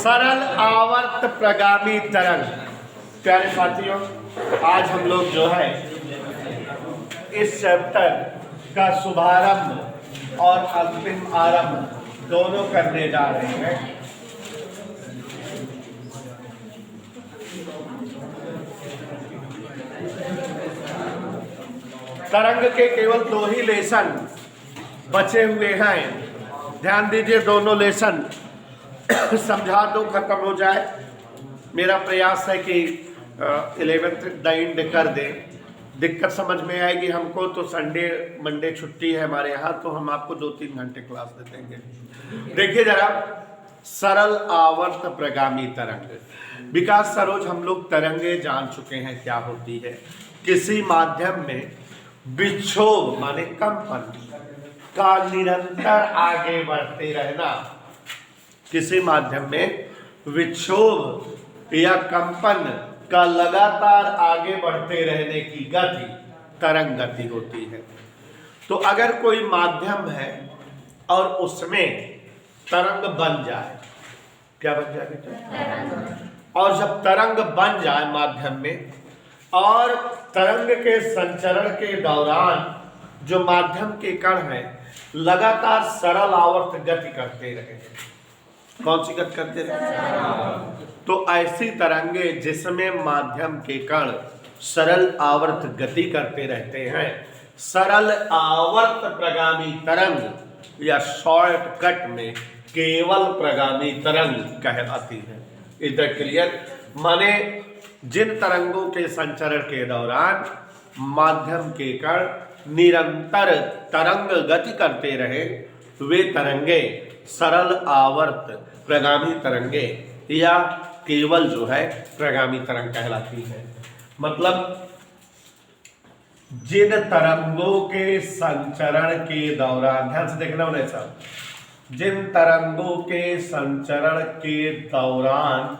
सरल आवर्त प्रगामी तरंग। प्यारे साथियों, आज हम लोग जो है इस चैप्टर का शुभारंभ और अंतिम आरंभ दोनों करने जा रहे हैं। तरंग के केवल 2 ही लेसन बचे हुए हैं। ध्यान दीजिए, दोनों लेसन समझा दो, खत्म हो जाए। मेरा प्रयास है कि 11th द एंड कर दें। दिक्कत समझ में आएगी हमको तो संडे मंडे छुट्टी है हमारे यहाँ, तो हम आपको 2-3 घंटे क्लास दे देंगे। देखिए जरा, सरल आवर्त प्रगामी तरंग। विकास सरोज, हम लोग तरंगे जान चुके हैं क्या होती है। किसी माध्यम में विक्षोभ माने कंपन का निरंतर आगे बढ़ते रहना। किसी माध्यम में विक्षोभ या कंपन का लगातार आगे बढ़ते रहने की गति तरंग गति होती है। तो अगर कोई माध्यम है और उसमें तरंग बन जाए, क्या बन जाए बेटा? और जब तरंग बन जाए माध्यम में, और तरंग के संचरण के दौरान जो माध्यम के कण हैं लगातार सरल आवर्त गति करते रहे। कौन सी गति करते रहे? तो ऐसी तरंगे जिसमें माध्यम के कण सरल आवर्त गति करते रहते हैं, सरल आवर्त प्रगामी तरंग या शॉर्टकट में केवल प्रगामी तरंग कहलाती है। इधर क्लियर? माने जिन तरंगों के संचरण के दौरान माध्यम के कण निरंतर तरंग गति करते रहे, वे तरंगे सरल आवर्त प्रगामी तरंगे या केवल जो है प्रगामी तरंग कहलाती है। मतलब जिन तरंगों के संचरण के दौरान, ध्यान से देखना उन्हें सब, जिन तरंगों के संचरण के दौरान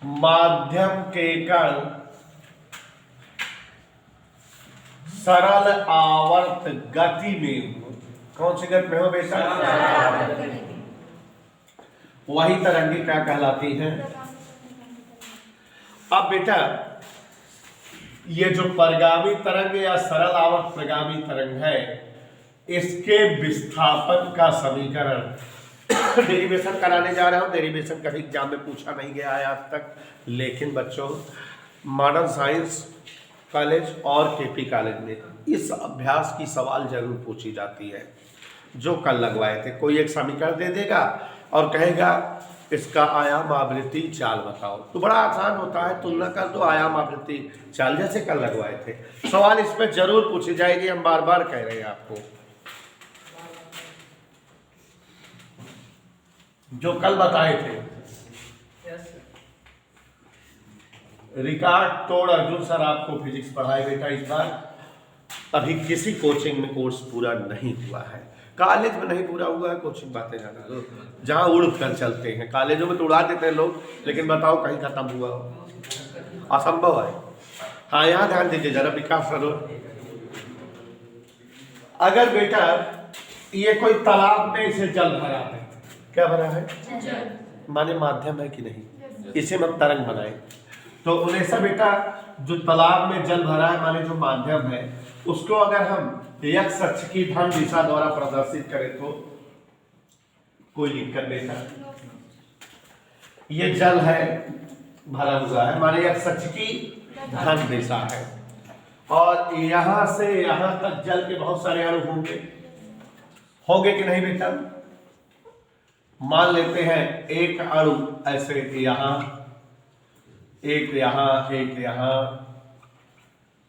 माध्यम के कण सरल आवर्त गति में, कौन सी गति में हो बेटा? वही तरंगे क्या कहलाती हैं? अब बेटा, ये जो परगामी तरंग या सरल आवर्त प्रगामी तरंग है, इसके विस्थापन का समीकरण डेरिवेशन कराने जा रहा हूं। डेरिवेशन कभी एग्जाम में पूछा नहीं गया है आज तक, लेकिन बच्चों मॉडर्न साइंस कॉलेज और केपी कॉलेज में इस अभ्यास की सवाल जरूर पूछी जाती है। जो कल लगवाए थे, कोई एक समीकरण दे देगा और कहेगा इसका आयाम आवृत्ति चाल बताओ, तो बड़ा आसान होता है, तुलना कर दो आयाम आवृत्ति चाल, जैसे कल लगवाए थे। सवाल इस पर जरूर पूछी जाएगी, हम बार बार कह रहे हैं आपको। जो कल बताए थे, रिकॉर्ड तोड़ अर्जुन सर आपको फिजिक्स पढ़ाए बेटा इस बार। अभी किसी कोचिंग में कोर्स पूरा नहीं हुआ है, कॉलेज में नहीं पूरा हुआ है, कोचिंग बातें जाना दो, जहाँ उड़ कर चलते हैं। कॉलेजों में तो उड़ा देते हैं लोग, लेकिन बताओ कहीं खत्म हुआ हो? असंभव है। हाँ, यहाँ ध्यान दीजिए जरा विकास सरोज। अगर बेटा ये कोई तालाब में इसे जल भरा है, क्या भरा है? माने माध्यम है कि नहीं, इसे मत तरंग बनाए। तो उन्हें सब बेटा, जो तालाब में जल भरा है माने जो माध्यम है, उसको अगर हम x अक्ष की धन दिशा द्वारा प्रदर्शित करें तो कोई दिक्कत नहीं था। ये जल है, भरा हुआ है, माने x अक्ष की धन दिशा है, और यहां से यहां तक जल के बहुत सारे अणु होंगे कि नहीं बेटा? मान लेते हैं एक अणु ऐसे यहां, एक यहां, एक यहां,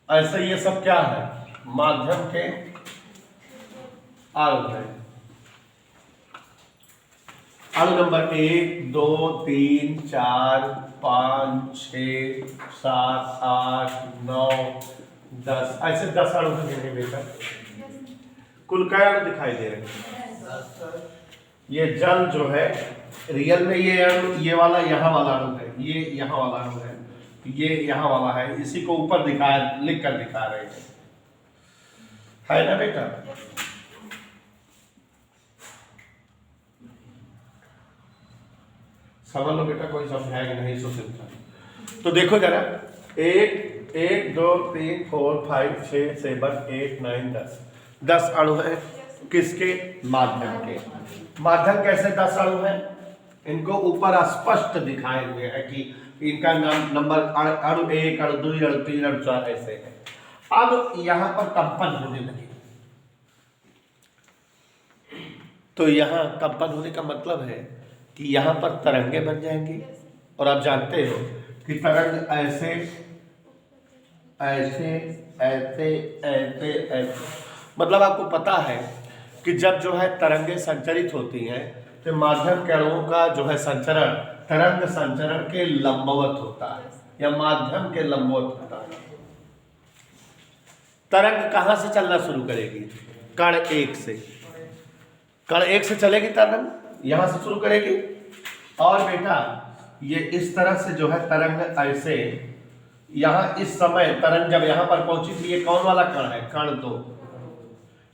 ऐसे ये सब क्या है? माध्यम के अणु है। अणु नंबर 1, 2, 3, 4, 5, 6, 7, 8, 9, 10, ऐसे 10 अणु हैं बेटा। कुल क्या अणु दिखाई दे रहे हैं? ये जल जो है रियल में ये अणु, ये वाला यहाँ वाला अणु है, ये यहाँ वाला अणु है, ये यहाँ वाला है, इसी को ऊपर लिख कर दिखा रहे हैं, है ना बेटा? समझ लो बेटा, कोई समझाएगा नहीं सो सिंपल। तो देखो जरा, 1 2 3 4 5 6 7 8 9 10 अणु है किसके? माध्यम के। माध्यम कैसे 10 अणु है? इनको ऊपर स्पष्ट दिखाए हुए है कि इनका नाम नंबर अणु 1 अणु 2 अणु 3 अणु 4 ऐसे है। अब यहां पर कंपन होने लगे, तो यहां कंपन होने का मतलब है कि यहां पर तरंगे बन जाएंगी। और आप जानते हो कि तरंग ऐसे ऐसे ऐसे ऐसे ऐसे, मतलब आपको पता है कि जब जो है तरंगे संचरित होती हैं तो माध्यम के अणुओं का जो है संचरण तरंग संचरण के लंबवत होता है या माध्यम के लंबवत होता है। तरंग कहां से चलना शुरू करेगी? कण 1 से। कण 1 से चलेगी तरंग, यहां से शुरू करेगी। और बेटा ये इस तरह से जो है तरंग ऐसे, यहां इस समय तरंग जब यहां पर पहुंची थी, ये कौन वाला कण है? कण 2।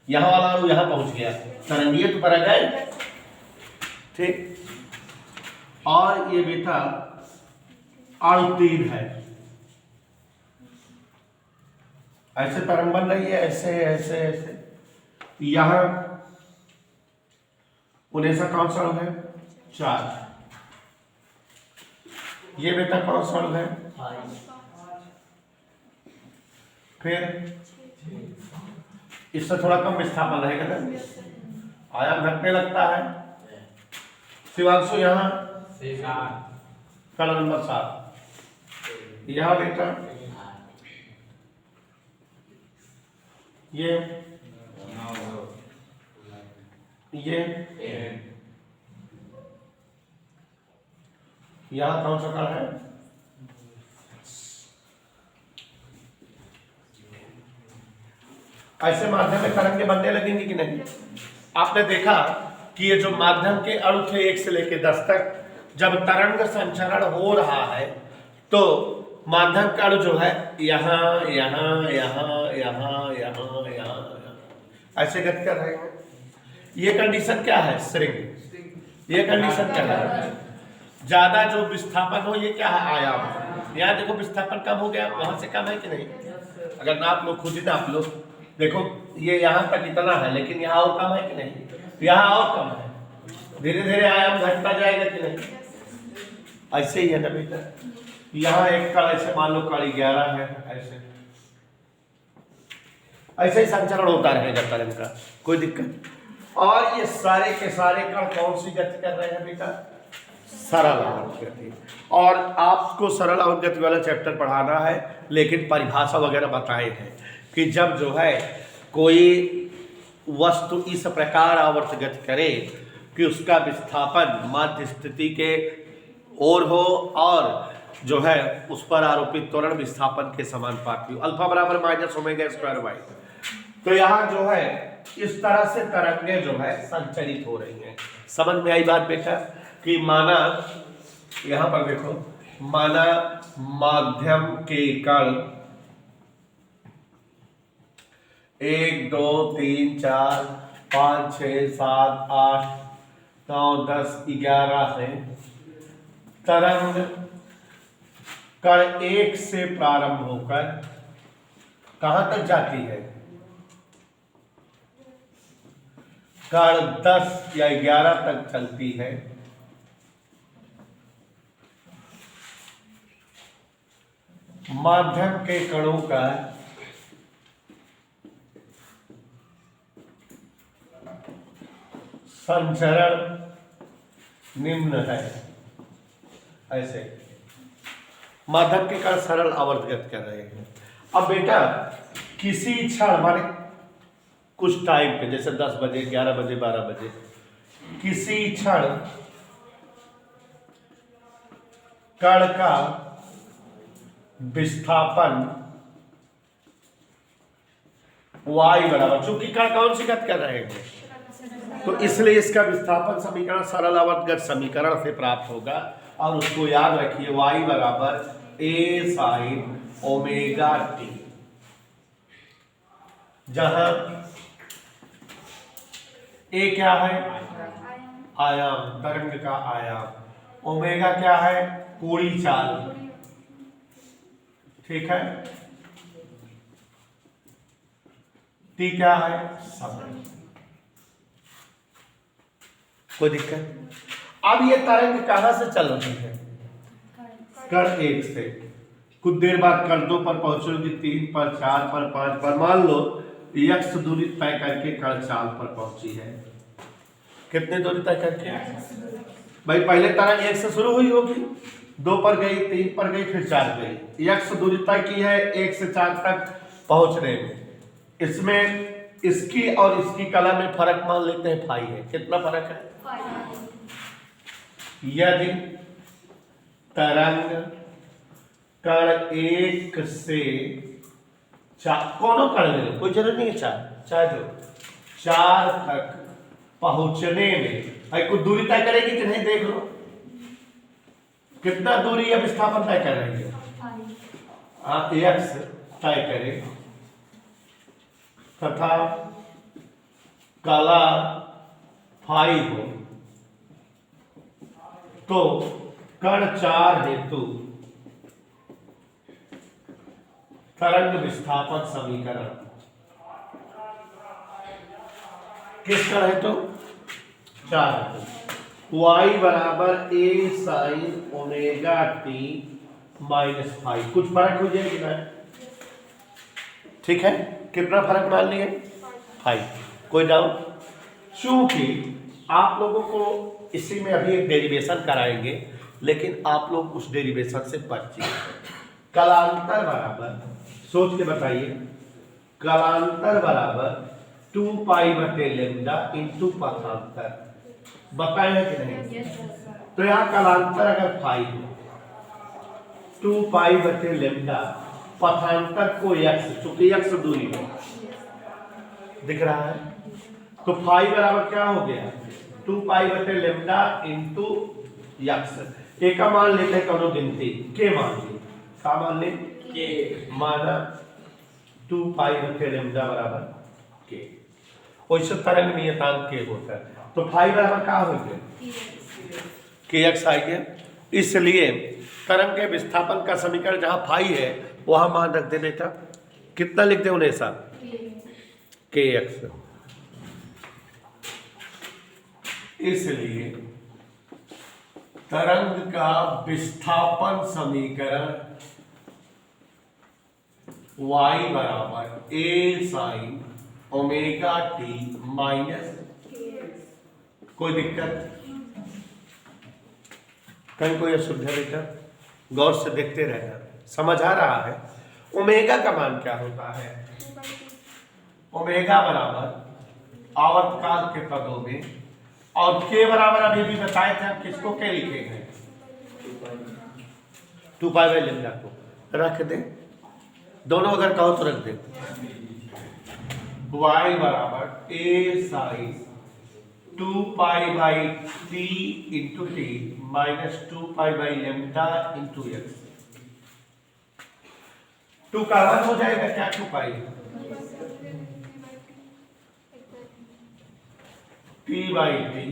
यहां वाला अणु यहां पहुंच गया, तरंगीय तो तरंग है, ठीक। और ये बेटा अणु 3 है, ऐसे तरंग बन रही है, ऐसे ऐसे ऐसे। यहां 19 कौन सा अणु है? 4। ये बेटा कौन सा अणु है? फिर इससे थोड़ा कम विस्थापन रहेगा ना, आयाम घटने लगता है। शिवांशु यहाँ कण नंबर 7, यहाँ बेटा ये यहाँ कौन सा कण है? ऐसे माध्यम में तरंगे बनने लगेंगी कि नहीं? आपने देखा कि ये जो माध्यम के अणु थे 1 से लेकर 10 तक, जब तरंग संचरण हो रहा है तो माध्यम का अणु जो है यहाँ यहाँ यहाँ यहाँ यहाँ यहाँ ऐसे गति कर रहे हैं। ये कंडीशन क्या है? श्रिंग। ये कंडीशन क्या है? ज्यादा जो विस्थापन हो, ये क्या है? आयाम। यहाँ देखो विस्थापन कम हो गया, वहां से कम है कि नहीं? अगर नाप लो, खुद ही नाप लो, देखो ये यहाँ तक इतना है, लेकिन यहाँ और कम है कि नहीं? यहाँ और कम है, धीरे धीरे आयाम घटता जाएगा कि नहीं? ऐसे ही है ना बेटा। यहाँ एक कण ऐसे मान लो कण 11 है, ऐसे ऐसे ही संचरण होता रहेगा तरंग का, कोई दिक्कत। और ये सारे के सारे कण कौन सी गति कर रहे हैं बेटा? सरल आवर्त गति। और आपको सरल आवर्त गति वाला चैप्टर पढ़ाना है, लेकिन परिभाषा वगैरह बताए हैं कि जब जो है कोई वस्तु इस प्रकार आवर्त गति करे कि उसका विस्थापन माध्य स्थिति के ओर हो और जो है उस पर आरोपित त्वरण विस्थापन के समानुपाती हो, अल्फा बराबर माइनस ओमेगा स्क्वायर वाई। तो यहाँ जो है इस तरह से तरंगे जो है संचरित हो रही हैं। समझ में आई बात बेटा? कि माना यहाँ पर देखो, माना माध्यम के कण 1 2 3 4 5 6 7 8 9 10 11 है। तरंग कण 1 से प्रारंभ होकर कहां तक जाती है? कण 10 या 11 तक चलती है। माध्यम के कणों का संचरण निम्न है, ऐसे माध्यम के कण सरल आवर्त गति कर रहे हैं। अब बेटा किसी क्षण माने कुछ टाइम पे, जैसे 10 बजे 11 बजे 12 बजे, किसी क्षण कण का विस्थापन y बराबर, चूंकि कण कौन सी गति कर रहे हैं तो इसलिए इसका विस्थापन समीकरण सरल आवर्त गति समीकरण से प्राप्त होगा। और उसको याद रखिए, y बराबर a sin ओमेगा टी, जहां a क्या है? आयाम, तरंग का आयाम। ओमेगा क्या है? कोणीय चाल, ठीक है। टी क्या है? समय। कोई दिक्कत? अब ये तरंग कहां से चल रही है? कण 1 से। कुछ देर बाद कण 2 पर पहुंचोगी, 3 पर, 4 पर, 5 पर। मान लो x दूरी तय करके कण 4 पर पहुंची है। कितने दूरी तय करके? भाई पहले तरंग 1 से शुरू हुई होगी, 2 पर गई, 3 पर गई, फिर 4 गई। x दूरी तय की है 1 से 4 तक पहुंचने में। इसमें इसकी और इसकी कला में फर्क मान लेते हैं फाई है। कितना फर्क है? यदि तरंग कण 1 से 4, कोनो कण ले लो, कोई जरूरी नहीं है 4, चाहे दो, 4 तक पहुंचने में भाई कुछ दूरी तय करेगी कि नहीं? देख लो कितना दूरी अब विस्थापन तय कर रही है। x तय करे तथा कला फाई हो, तो कण 4 हेतु तरंग विस्थापन समीकरण किस कण हेतु? 4 हेतु। y बराबर a sin omega t minus five. कुछ फर्क हो जाएगी ना? ठीक है, कितना फर्क मान लिए? 5। कोई डाउट? चूंकि आप लोगों को इसी में अभी एक डेरिवेशन कराएंगे, लेकिन आप लोग उस डेरिवेशन से परिचित। कलांतर बराबर, सोच के बताइए, कलांतर बराबर 2 पाई बटे लेमडा इंटू पथांतर। बताए हैं कि नहीं? तो यहाँ कलांतर अगर फाई हो, 2 पाई बटे लेमडा, पथांतर को x, चूंकि x दूरी है, दिख रहा है, तो फाई बराबर क्या हो गया? 2 पाई बटे लेमडा इंटू x। ए का मान लेते हैं कौनो गिनती, के मान ली। का मान ले? के। माना 2 पाई बटे लेमडा बराबर के। वैसे तरंग नियतांक के होता है, तो फाई बराबर क्या हो गया? के एक्स आई गया। इसलिए तरंग के विस्थापन का समीकरण जहां फाई है वहां मान रख दे बेटा। कितना लिख दे उन्हें साहब? के एक्स। इसलिए तरंग का विस्थापन समीकरण y बराबर a sine omega T minus. कोई दिक्कत? कहीं कोई असुविधा बेटा? गौर से देखते रहना, समझ आ रहा है? ओमेगा का मान क्या होता है? ओमेगा बराबर आवर्तकाल के पदों में, और के बराबर अभी भी बताए थे आप किसको के लिखे हैं? 2 पाई बाई लेमडा को रख दे, दोनों अगर कहो तो रख दे। y बराबर a sine 2 pi by t into t minus 2 pi by lambda into x. 2 का वन हो जाएगा क्या? 2 pi t by t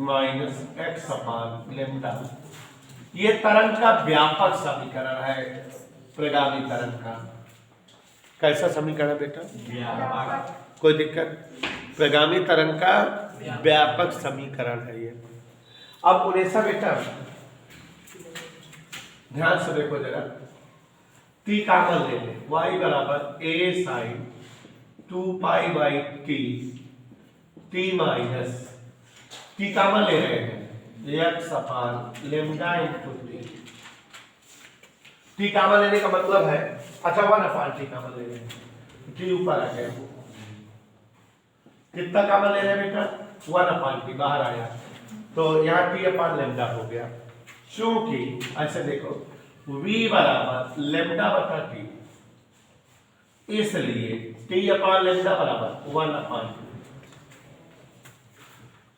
minus x upon lambda. ये तरंग का व्यापक समीकरण है, प्रगामी तरंग का। कैसा समीकरण बेटा? व्यापक। कोई दिक्कत? प्रगामी तरंग का व्यापक समीकरण है ये। अब उन्हें बेटा ध्यान से देखो जरा, टी का मान ले लें, y बराबर a sine 2 pi by t minus t का मान ले रहे हैं x upon lambda into t का मान लेने का मतलब है, अच्छा 1 अपान टी का मान ले रहे हैं, टी ऊपर आ गया। कितना का मान ले रहे हैं बेटा? 1 अपान टी बाहर आया, तो यहाँ टी अपान लेमडा हो गया। क्योंकि ऐसे देखो v बराबर लेमडा बटा टी, इसलिए टी अपान लेमडा बराबर 1 अपान टी।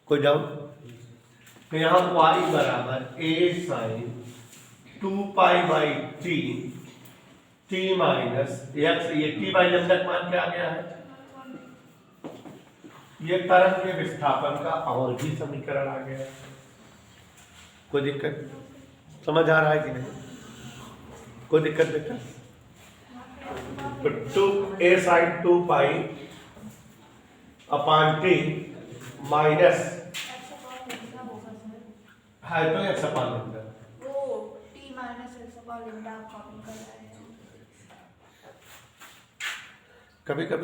कोई डाउट? तो यहाँ y बराबर a sine 2 pi by t minus x, ये टी बाई लेमडा का मान क्या आ गया है? ये तरंग के विस्थापन का और भी समीकरण आ गया। कोई दिक्कत समझ आ रहा है कि नहीं? कोई दिक्कत बेटा? तो 2a sin 2 pi upon t minus है तो x अपॉन लैम्डा। वो t minus x upon lambda आप कॉपी कर रहे हैं। कभी कभी